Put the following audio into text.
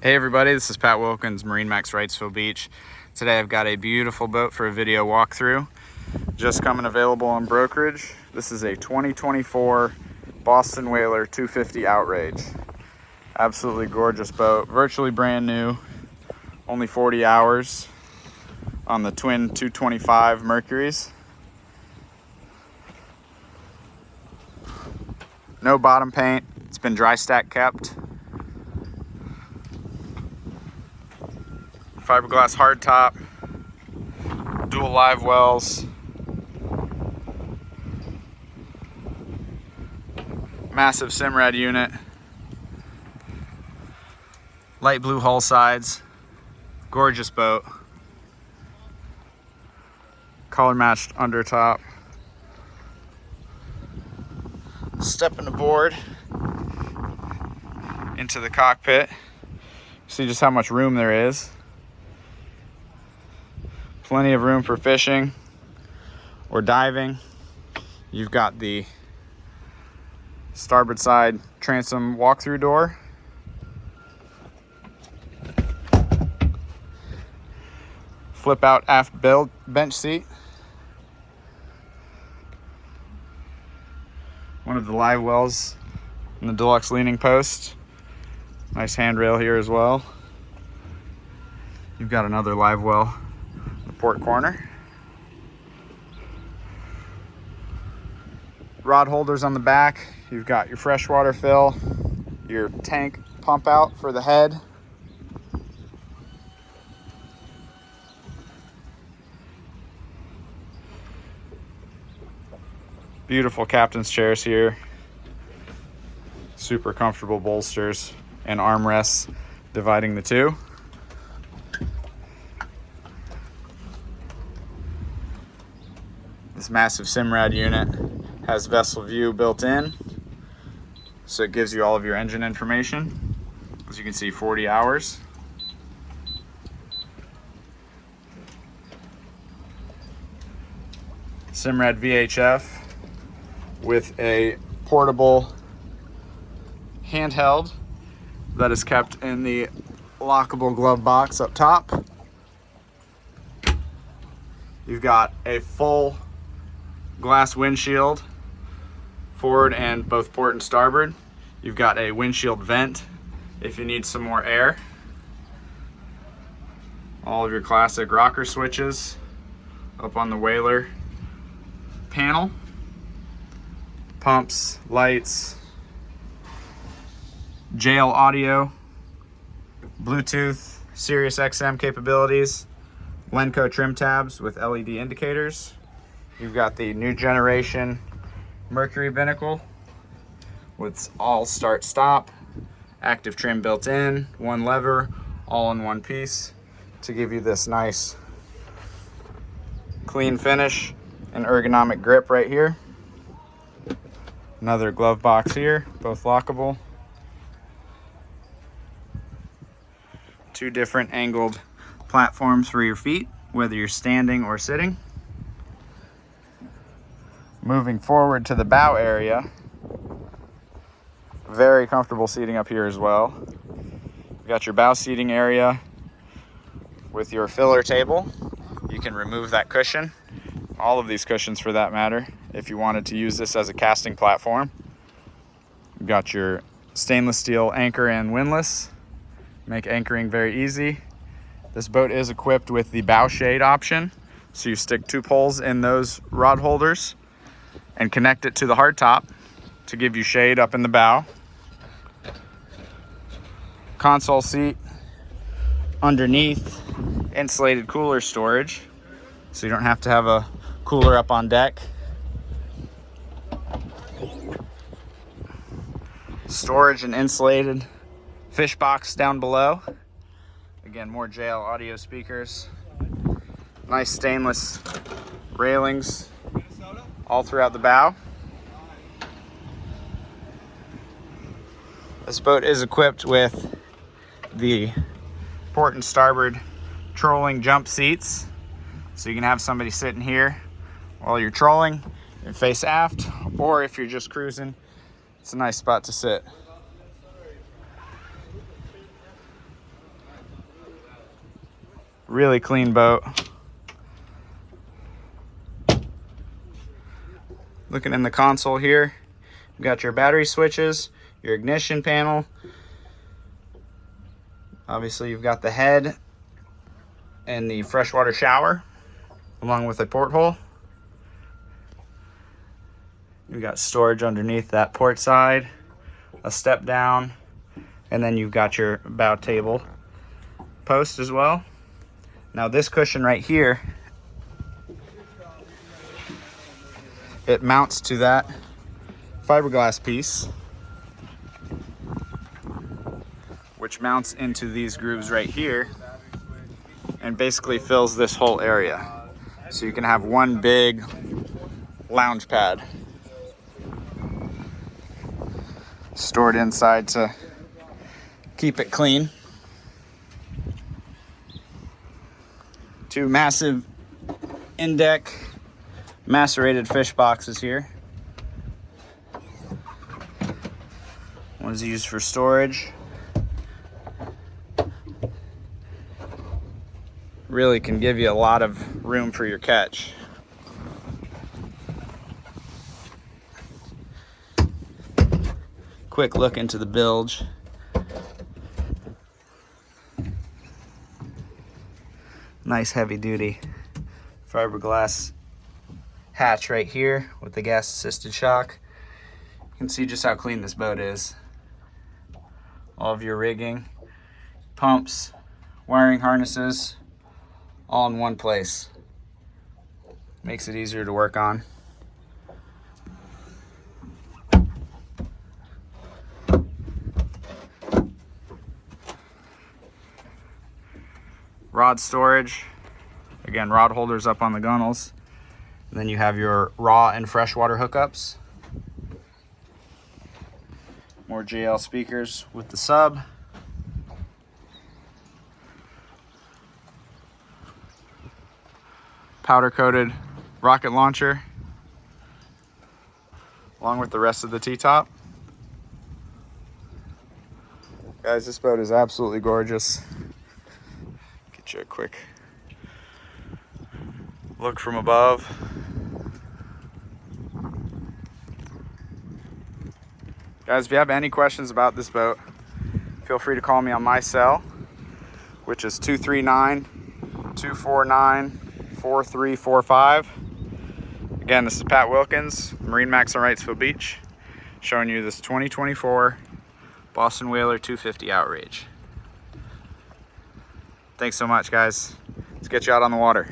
Hey everybody, this is Pat Wilkins, MarineMax Wrightsville Beach. Today I've got a beautiful boat for a video walkthrough. Just coming available on brokerage. This is a 2024 Boston Whaler 250 Outrage. Absolutely gorgeous boat, virtually brand new, only 40 hours on the twin 225 Mercuries. No bottom paint, it's been dry stack kept. Fiberglass hardtop, dual live wells, massive Simrad unit, light blue hull sides, gorgeous boat, color matched undertop. Stepping aboard into the cockpit, see just how much room there is. Plenty of room for fishing or diving. You've got the starboard side transom walk-through door. Flip out aft bench seat. One of the live wells in the deluxe leaning post. Nice handrail here as well. You've got another live well port corner. Rod holders on the back. You've got your freshwater fill, your tank pump out for the head. Beautiful captain's chairs here. Super comfortable bolsters and armrests dividing the two. This massive Simrad unit has vessel view built in, so it gives you all of your engine information. As you can see, 40 hours. Simrad VHF with a portable handheld that is kept in the lockable glove box up top. You've got a full glass windshield forward and both port and starboard. You've got a windshield vent if you need some more air. All of your classic rocker switches up on the Whaler panel. Pumps, lights, jail audio, Bluetooth, Sirius XM capabilities, Lenco trim tabs with LED indicators. You've got the new generation Mercury binnacle with all start stop, active trim built in, one lever, all in one piece to give you this nice clean finish and ergonomic grip right here. Another glove box here, both lockable. Two different angled platforms for your feet, whether you're standing or sitting. Moving forward to the bow area, very comfortable seating up here as well. You've got your bow seating area with your filler table. You can remove that cushion, all of these cushions for that matter, if you wanted to use this as a casting platform. You've got your stainless steel anchor and windlass, make anchoring very easy. This boat is equipped with the bow shade option, so you stick two poles in those rod holders and connect it to the hardtop to give you shade up in the bow. Console seat underneath, insulated cooler storage, so you don't have to have a cooler up on deck. Storage and insulated fish box down below. Again, more JL audio speakers. Nice stainless railings all throughout the bow. This boat is equipped with the port and starboard trolling jump seats, so you can have somebody sitting here while you're trolling and face aft, or if you're just cruising, it's a nice spot to sit. Really clean boat. Looking in the console here, you've got your battery switches, your ignition panel. Obviously you've got the head and the freshwater shower, along with a porthole. You've got storage underneath that port side, a step down, and then you've got your bow table post as well. Now this cushion right here, it mounts to that fiberglass piece, which mounts into these grooves right here and basically fills this whole area. So you can have one big lounge pad stored inside to keep it clean. Two massive in-deck macerated fish boxes here. One's used for storage. Really can give you a lot of room for your catch. Quick look into the bilge. Nice heavy duty fiberglass hatch right here with the gas assisted shock. You can see just how clean this boat is. All of your rigging, pumps, wiring harnesses, all in one place. Makes it easier to work on. Rod storage. Again, rod holders up on the gunnels. And then you have your raw and freshwater hookups. More JL speakers with the sub. Powder coated rocket launcher, along with the rest of the T-top. Guys, this boat is absolutely gorgeous. Get you a quick look from above. Guys, if you have any questions about this boat, feel free to call me on my cell, which is 239-249-4345. Again, this is Pat Wilkins, MarineMax on Wrightsville Beach, showing you this 2024 Boston Whaler 250 Outrage. Thanks so much, guys. Let's get you out on the water.